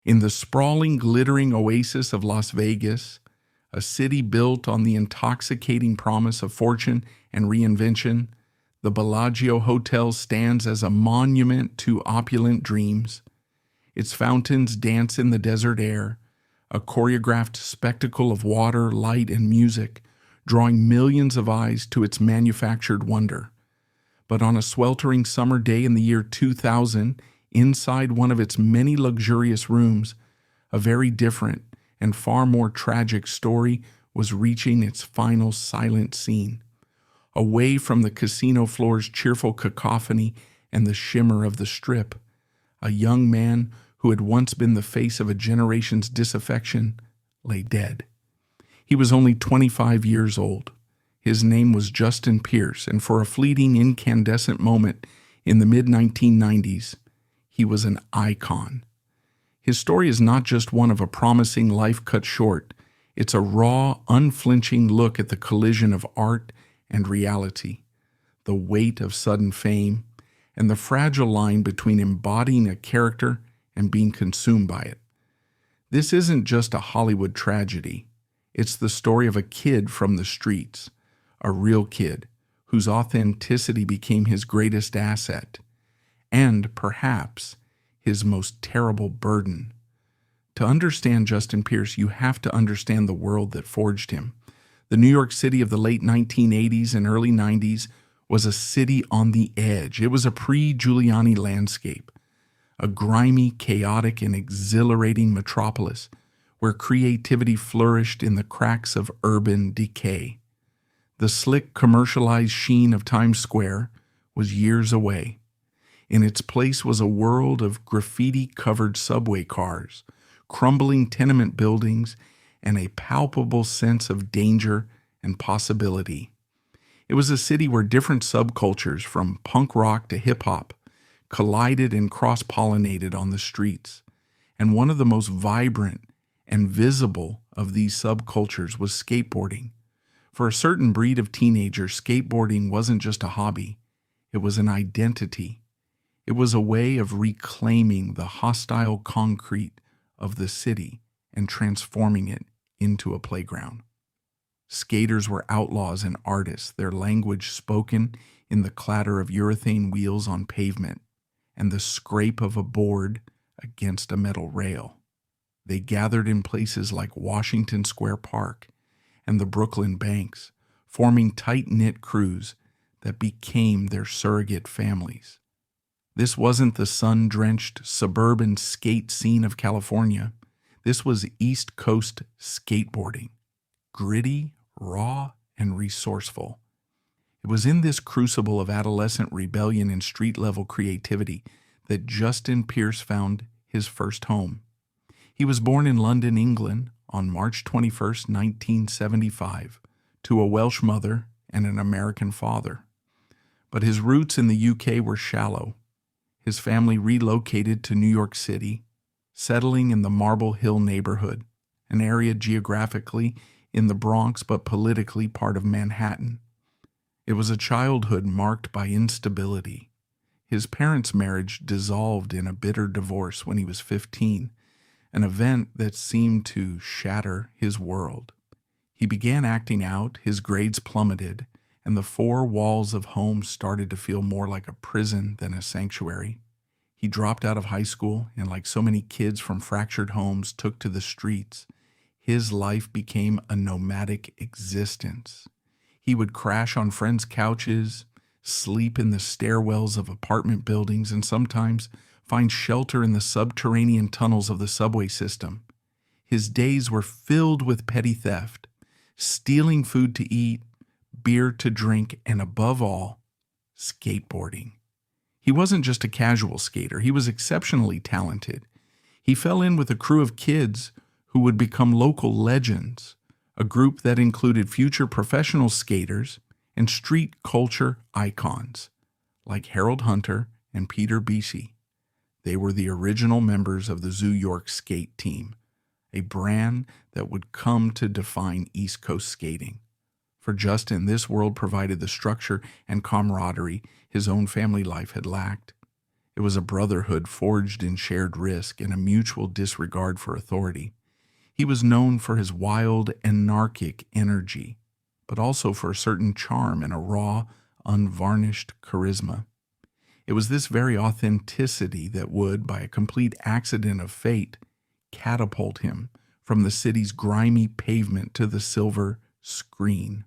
In the sprawling, glittering oasis of Las Vegas, a city built on the intoxicating promise of fortune and reinvention, the Bellagio Hotel stands as a monument to opulent dreams. Its fountains dance in the desert air, a choreographed spectacle of water, light, and music, drawing millions of eyes to its manufactured wonder. But on a sweltering summer day in the year 2000, inside one of its many luxurious rooms, a very different and far more tragic story was reaching its final silent scene. Away from the casino floor's cheerful cacophony and the shimmer of the Strip, a young man who had once been the face of a generation's disaffection lay dead. He was only 25 years old. His name was Justin Pierce, and for a fleeting, incandescent moment in the mid-1990s, he was an icon. His story is not just one of a promising life cut short. It's a raw, unflinching look at the collision of art and reality, the weight of sudden fame, and the fragile line between embodying a character and being consumed by it. This isn't just a Hollywood tragedy. It's the story of a kid from the streets, a real kid whose authenticity became his greatest asset, and perhaps his most terrible burden. To understand Justin Pierce, you have to understand the world that forged him. The New York City of the late 1980s and early 90s was a city on the edge. It was a pre-Giuliani landscape, a grimy, chaotic, and exhilarating metropolis where creativity flourished in the cracks of urban decay. The slick, commercialized sheen of Times Square was years away. In its place was a world of graffiti-covered subway cars, crumbling tenement buildings, and a palpable sense of danger and possibility. It was a city where different subcultures, from punk rock to hip-hop, collided and cross-pollinated on the streets. And one of the most vibrant and visible of these subcultures was skateboarding. For a certain breed of teenagers, skateboarding wasn't just a hobby. It was an identity. It was a way of reclaiming the hostile concrete of the city and transforming it into a playground. Skaters were outlaws and artists, their language spoken in the clatter of urethane wheels on pavement and the scrape of a board against a metal rail. They gathered in places like Washington Square Park and the Brooklyn banks, forming tight-knit crews that became their surrogate families. This wasn't the sun-drenched suburban skate scene of California. This was East Coast skateboarding, gritty, raw, and resourceful. It was in this crucible of adolescent rebellion and street-level creativity that Justin Pierce found his first home. He was born in London, England, on March 21, 1975, to a Welsh mother and an American father. But his roots in the UK were shallow. His family relocated to New York City, settling in the Marble Hill neighborhood, an area geographically in the Bronx but politically part of Manhattan. It was a childhood marked by instability. His parents' marriage dissolved in a bitter divorce when he was 15, an event that seemed to shatter his world. He began acting out, his grades plummeted, and the four walls of home started to feel more like a prison than a sanctuary. He dropped out of high school, and like so many kids from fractured homes, took to the streets. His life became a nomadic existence. He would crash on friends' couches, sleep in the stairwells of apartment buildings, and sometimes find shelter in the subterranean tunnels of the subway system. His days were filled with petty theft, stealing food to eat, beer to drink, and above all, skateboarding. He wasn't just a casual skater. He was exceptionally talented. He fell in with a crew of kids who would become local legends, a group that included future professional skaters and street culture icons like Harold Hunter and Peter Beachy. They were the original members of the Zoo York skate team, a brand that would come to define East Coast skating. For Justin, this world provided the structure and camaraderie his own family life had lacked. It It was a brotherhood forged in shared risk and a mutual disregard for authority. He was known for his wild, anarchic energy, but also for a certain charm and a raw, unvarnished charisma. It was this very authenticity that would, by a complete accident of fate, catapult him from the city's grimy pavement to the silver screen.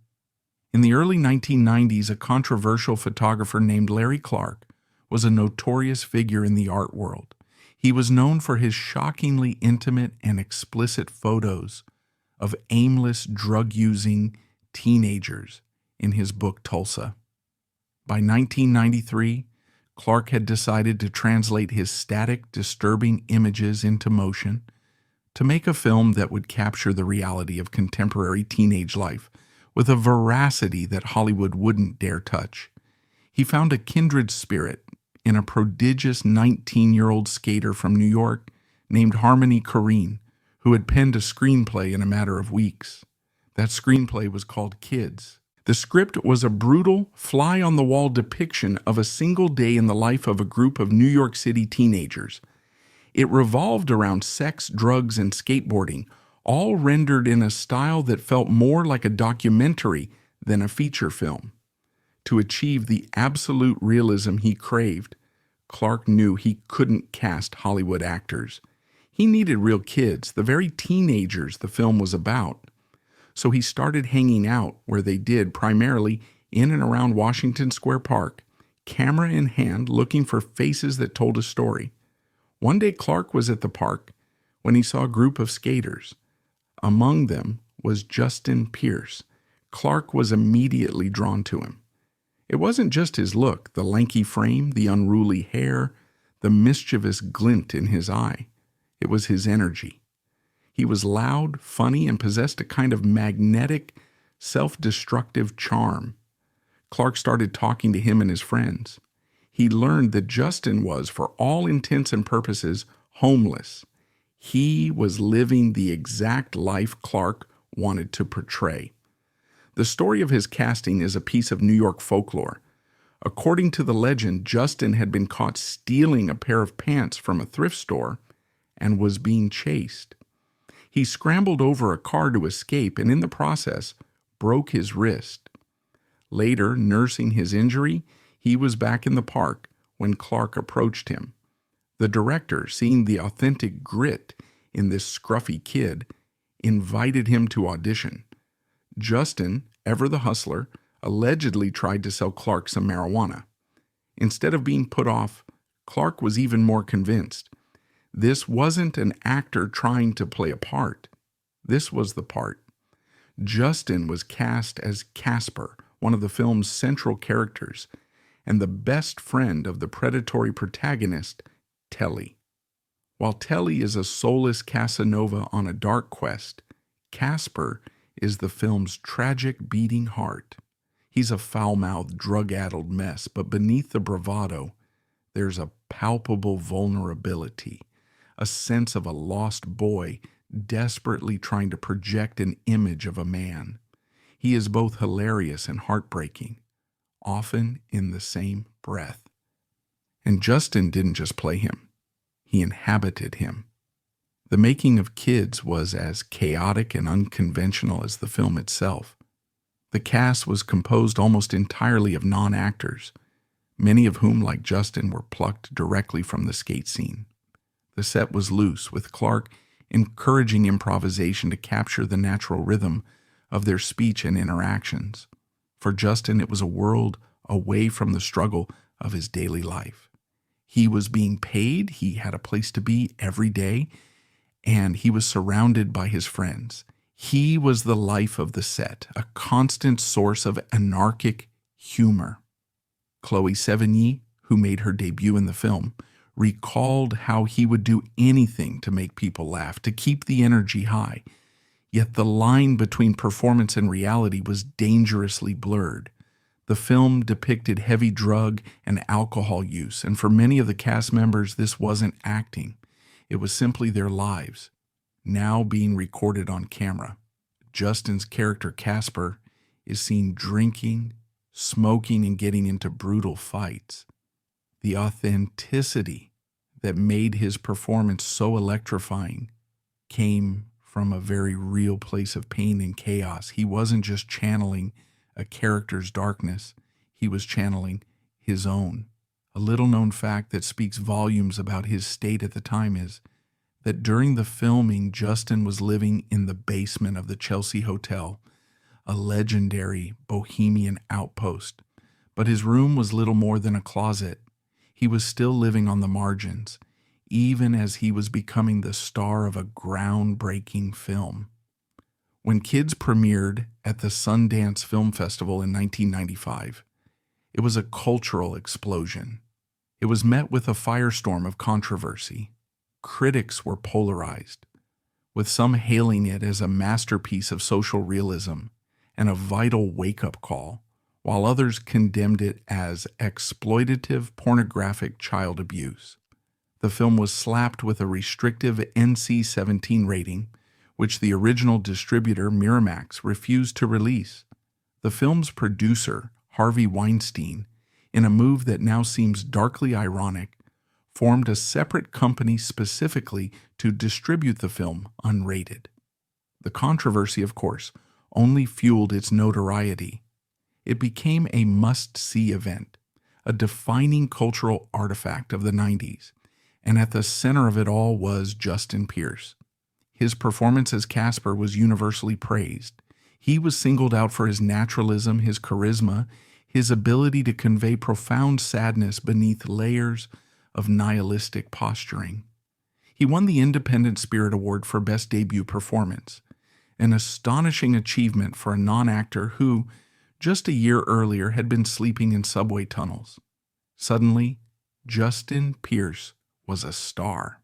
In the early 1990s, a controversial photographer named Larry Clark was a notorious figure in the art world. He was known for his shockingly intimate and explicit photos of aimless, drug-using teenagers in his book Tulsa. By 1993, Clark had decided to translate his static, disturbing images into motion to make a film that would capture the reality of contemporary teenage life with a veracity that Hollywood wouldn't dare touch. He found a kindred spirit in a prodigious 19-year-old skater from New York named Harmony Korine, who had penned a screenplay in a matter of weeks. That screenplay was called Kids. The script was a brutal, fly-on-the-wall depiction of a single day in the life of a group of New York City teenagers. It revolved around sex, drugs, and skateboarding, all rendered in a style that felt more like a documentary than a feature film. To achieve the absolute realism he craved, Clark knew he couldn't cast Hollywood actors. He needed real kids, the very teenagers the film was about. So he started hanging out where they did, primarily in and around Washington Square Park, camera in hand, looking for faces that told a story. One day Clark was at the park when he saw a group of skaters. Among them was Justin Pierce. Clark was immediately drawn to him. It wasn't just his look, the lanky frame, the unruly hair, the mischievous glint in his eye. It was his energy. He was loud, funny, and possessed a kind of magnetic, self-destructive charm. Clark started talking to him and his friends. He learned that Justin was, for all intents and purposes, homeless. He was living the exact life Clark wanted to portray. The story of his casting is a piece of New York folklore. According to the legend, Justin had been caught stealing a pair of pants from a thrift store and was being chased. He scrambled over a car to escape and in the process broke his wrist. Later, nursing his injury, he was back in the park when Clark approached him. The director, seeing the authentic grit in this scruffy kid, invited him to audition. Justin, ever the hustler, allegedly tried to sell Clark some marijuana. Instead of being put off, Clark was even more convinced. This wasn't an actor trying to play a part. This was the part. Justin was cast as Casper, one of the film's central characters, and the best friend of the predatory protagonist, Telly. While Telly is a soulless Casanova on a dark quest, Casper is the film's tragic beating heart. He's a foul-mouthed, drug-addled mess, but beneath the bravado, there's a palpable vulnerability, a sense of a lost boy desperately trying to project an image of a man. He is both hilarious and heartbreaking, often in the same breath. And Justin didn't just play him. He inhabited him. The making of Kids was as chaotic and unconventional as the film itself. The cast was composed almost entirely of non-actors, many of whom, like Justin, were plucked directly from the skate scene. The set was loose, with Clark encouraging improvisation to capture the natural rhythm of their speech and interactions. For Justin, it was a world away from the struggle of his daily life. He was being paid, he had a place to be every day, and he was surrounded by his friends. He was the life of the set, a constant source of anarchic humor. Chloe Sevigny, who made her debut in the film, recalled how he would do anything to make people laugh, to keep the energy high. Yet the line between performance and reality was dangerously blurred. The film depicted heavy drug and alcohol use, and for many of the cast members, this wasn't acting. It was simply their lives, now being recorded on camera. Justin's character, Casper, is seen drinking, smoking, and getting into brutal fights. The authenticity that made his performance so electrifying came from a very real place of pain and chaos. He wasn't just channeling a character's darkness, he was channeling his own. A little known fact that speaks volumes about his state at the time is that during the filming, Justin was living in the basement of the Chelsea Hotel, a legendary bohemian outpost. But his room was little more than a closet. He was still living on the margins, even as he was becoming the star of a groundbreaking film. When Kids premiered at the Sundance Film Festival in 1995, it was a cultural explosion. It was met with a firestorm of controversy. Critics were polarized, with some hailing it as a masterpiece of social realism and a vital wake-up call, while others condemned it as exploitative pornographic child abuse. The film was slapped with a restrictive NC-17 rating, which the original distributor, Miramax, refused to release. The film's producer, Harvey Weinstein, in a move that now seems darkly ironic, formed a separate company specifically to distribute the film unrated. The controversy, of course, only fueled its notoriety. It became a must-see event, a defining cultural artifact of the 90s, and at the center of it all was Justin Pierce. His performance as Casper was universally praised. He was singled out for his naturalism, his charisma, his ability to convey profound sadness beneath layers of nihilistic posturing. He won the Independent Spirit Award for Best Debut Performance, an astonishing achievement for a non-actor who, just a year earlier, had been sleeping in subway tunnels. Suddenly, Justin Pierce was a star.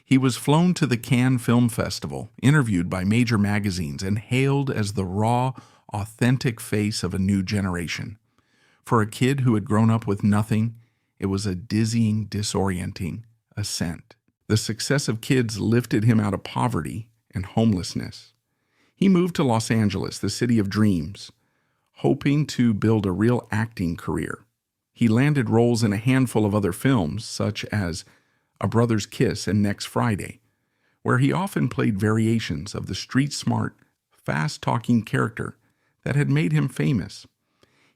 He was flown to the Cannes Film Festival, interviewed by major magazines, and hailed as the raw, authentic face of a new generation. For a kid who had grown up with nothing, it was a dizzying, disorienting ascent. The success of Kids lifted him out of poverty and homelessness. He moved to Los Angeles, the city of dreams, hoping to build a real acting career. He landed roles in a handful of other films, such as A Brother's Kiss and Next Friday, where he often played variations of the street-smart, fast-talking character that had made him famous.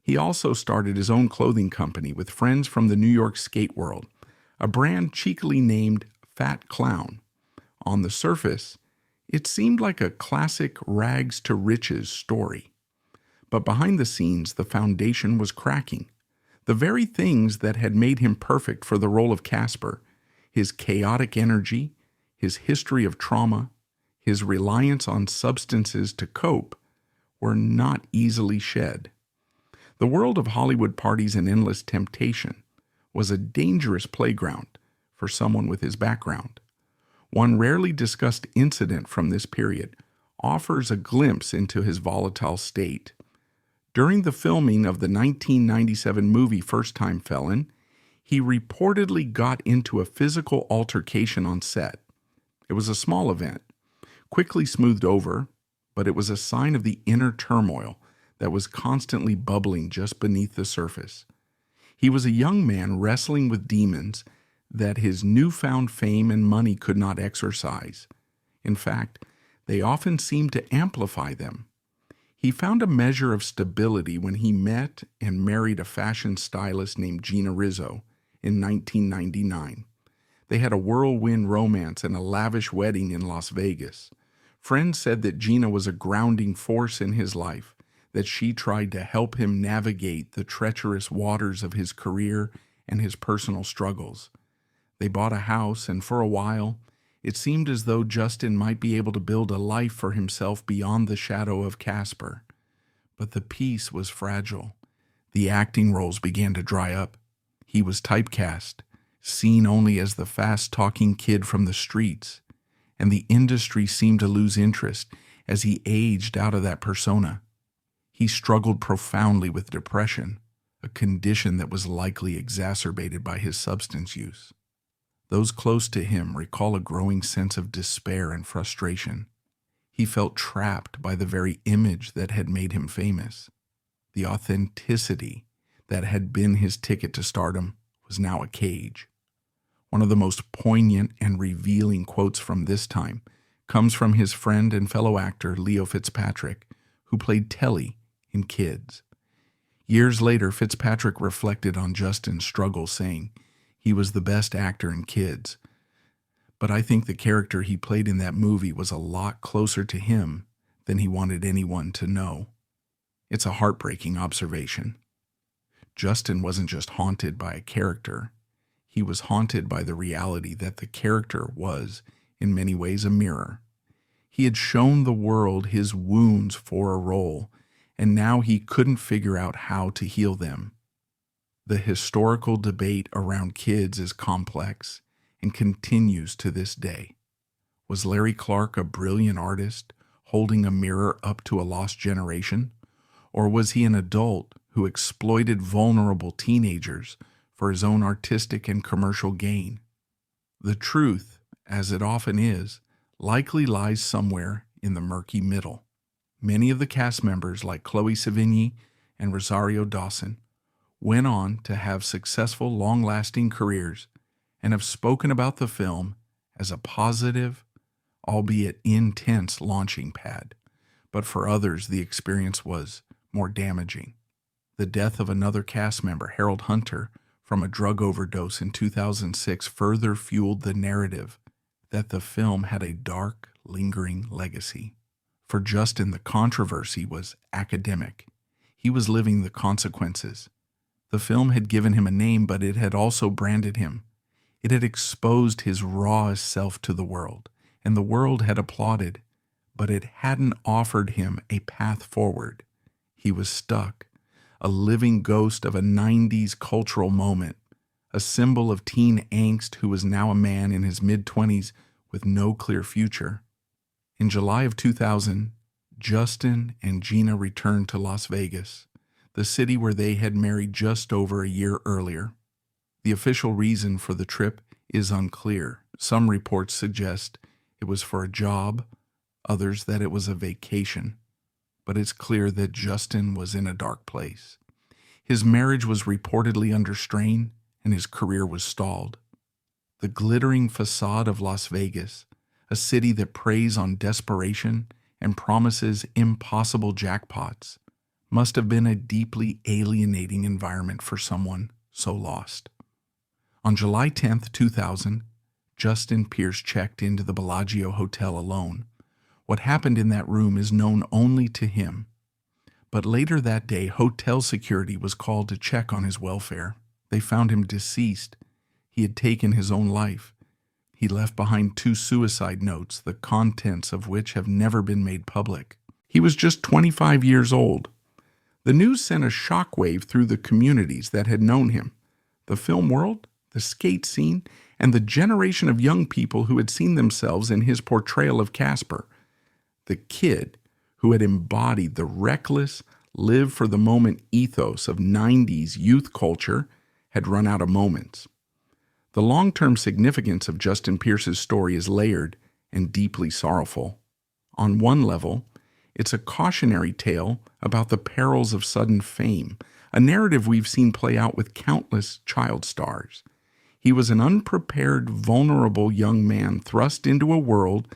He also started his own clothing company with friends from the New York skate world, a brand cheekily named Fat Clown. On the surface, it seemed like a classic rags to riches story. But behind the scenes, the foundation was cracking. The very things that had made him perfect for the role of Casper, his chaotic energy, his history of trauma, his reliance on substances to cope, were not easily shed. The world of Hollywood parties and endless temptation was a dangerous playground for someone with his background. One rarely discussed incident from this period offers a glimpse into his volatile state. During the filming of the 1997 movie First Time Felon, he reportedly got into a physical altercation on set. It was a small event, quickly smoothed over, but it was a sign of the inner turmoil that was constantly bubbling just beneath the surface. He was a young man wrestling with demons that his newfound fame and money could not exorcise. In fact, they often seemed to amplify them. He found a measure of stability when he met and married a fashion stylist named Gina Rizzo in 1999. They had a whirlwind romance and a lavish wedding in Las Vegas. Friends said that Gina was a grounding force in his life, that she tried to help him navigate the treacherous waters of his career and his personal struggles. They bought a house, and for a while, it seemed as though Justin might be able to build a life for himself beyond the shadow of Casper. But the peace was fragile. The acting roles began to dry up. He was typecast, seen only as the fast-talking kid from the streets, and the industry seemed to lose interest as he aged out of that persona. He struggled profoundly with depression, a condition that was likely exacerbated by his substance use. Those close to him recall a growing sense of despair and frustration. He felt trapped by the very image that had made him famous. The authenticity that had been his ticket to stardom was now a cage. One of the most poignant and revealing quotes from this time comes from his friend and fellow actor Leo Fitzpatrick, who played Telly in Kids. Years later, Fitzpatrick reflected on Justin's struggle, saying he was the best actor in Kids, but I think the character he played in that movie was a lot closer to him than he wanted anyone to know. It's a heartbreaking observation. Justin wasn't just haunted by a character. He was haunted by the reality that the character was, in many ways, a mirror. He had shown the world his wounds for a role, and now he couldn't figure out how to heal them. The historical debate around Kids is complex and continues to this day. Was Larry Clark a brilliant artist holding a mirror up to a lost generation? Or was he an adult who exploited vulnerable teenagers for his own artistic and commercial gain? The truth, as it often is, likely lies somewhere in the murky middle. Many of the cast members, like Chloe Sevigny and Rosario Dawson, went on to have successful, long-lasting careers and have spoken about the film as a positive, albeit intense, launching pad. But for others, the experience was more damaging. The death of another cast member, Harold Hunter, from a drug overdose in 2006 further fueled the narrative that the film had a dark, lingering legacy. For Justin, the controversy was academic. He was living the consequences. The film had given him a name, but it had also branded him. It had exposed his rawest self to the world, and the world had applauded, but it hadn't offered him a path forward. He was stuck, a living ghost of a 90s cultural moment, a symbol of teen angst who was now a man in his mid-20s with no clear future. In July of 2000, Justin and Gina returned to Las Vegas, the city where they had married just over a year earlier. The official reason for the trip is unclear. Some reports suggest it was for a job, others that it was a vacation. But it's clear that Justin was in a dark place. His marriage was reportedly under strain, and his career was stalled. The glittering facade of Las Vegas, a city that preys on desperation and promises impossible jackpots, must have been a deeply alienating environment for someone so lost. On July 10th, 2000, Justin Pierce checked into the Bellagio Hotel alone. What happened in that room is known only to him. But later that day, hotel security was called to check on his welfare. They found him deceased. He had taken his own life. He left behind 2 suicide notes, the contents of which have never been made public. He was just 25 years old. The news sent a shockwave through the communities that had known him, the film world, the skate scene, and the generation of young people who had seen themselves in his portrayal of Casper, the kid who had embodied the reckless, live-for-the-moment ethos of 90s youth culture had run out of moments. The long-term significance of Justin Pierce's story is layered and deeply sorrowful. On one level, it's a cautionary tale about the perils of sudden fame, a narrative we've seen play out with countless child stars. He was an unprepared, vulnerable young man thrust into a world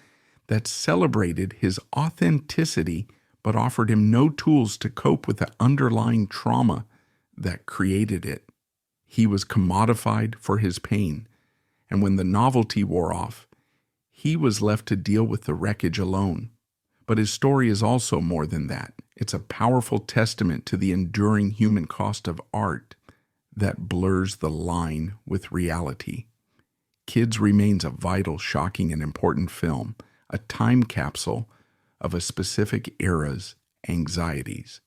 that celebrated his authenticity but offered him no tools to cope with the underlying trauma that created it. He was commodified for his pain, and when the novelty wore off, he was left to deal with the wreckage alone. But his story is also more than that. It's a powerful testament to the enduring human cost of art that blurs the line with reality. Kids remains a vital, shocking, and important film, a time capsule of a specific era's anxieties.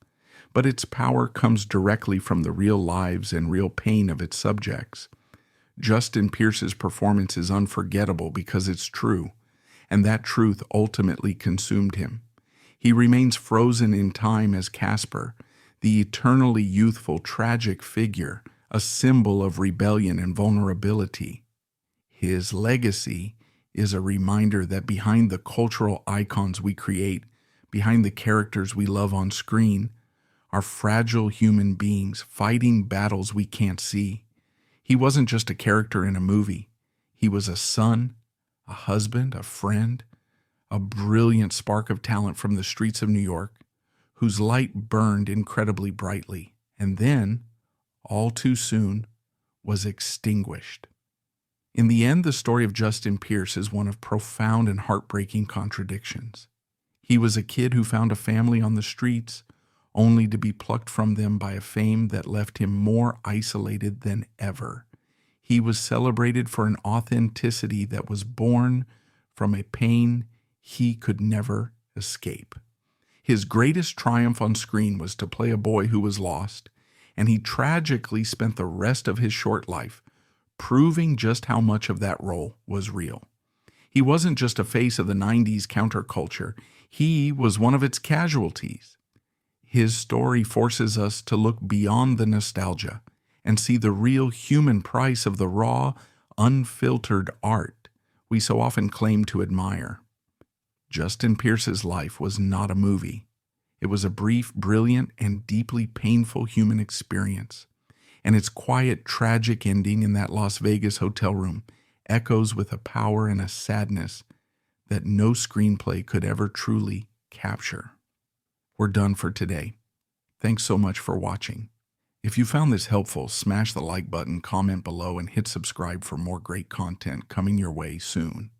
But its power comes directly from the real lives and real pain of its subjects. Justin Pierce's performance is unforgettable because it's true, and that truth ultimately consumed him. He remains frozen in time as Casper, the eternally youthful, tragic figure, a symbol of rebellion and vulnerability. His legacy is a reminder that behind the cultural icons we create, behind the characters we love on screen, are fragile human beings fighting battles we can't see. He wasn't just a character in a movie. He was a son, a husband, a friend, a brilliant spark of talent from the streets of New York, whose light burned incredibly brightly, and then, all too soon, was extinguished. In the end, the story of Justin Pierce is one of profound and heartbreaking contradictions. He was a kid who found a family on the streets, only to be plucked from them by a fame that left him more isolated than ever. He was celebrated for an authenticity that was born from a pain he could never escape. His greatest triumph on screen was to play a boy who was lost, and he tragically spent the rest of his short life proving just how much of that role was real. He wasn't just a face of the 90s counterculture, he was one of its casualties. His story forces us to look beyond the nostalgia and see the real human price of the raw, unfiltered art we so often claim to admire. Justin Pierce's life was not a movie. It was a brief, brilliant, and deeply painful human experience. And its quiet, tragic ending in that Las Vegas hotel room echoes with a power and a sadness that no screenplay could ever truly capture. We're done for today. Thanks so much for watching. If you found this helpful, smash the like button, comment below, and hit subscribe for more great content coming your way soon.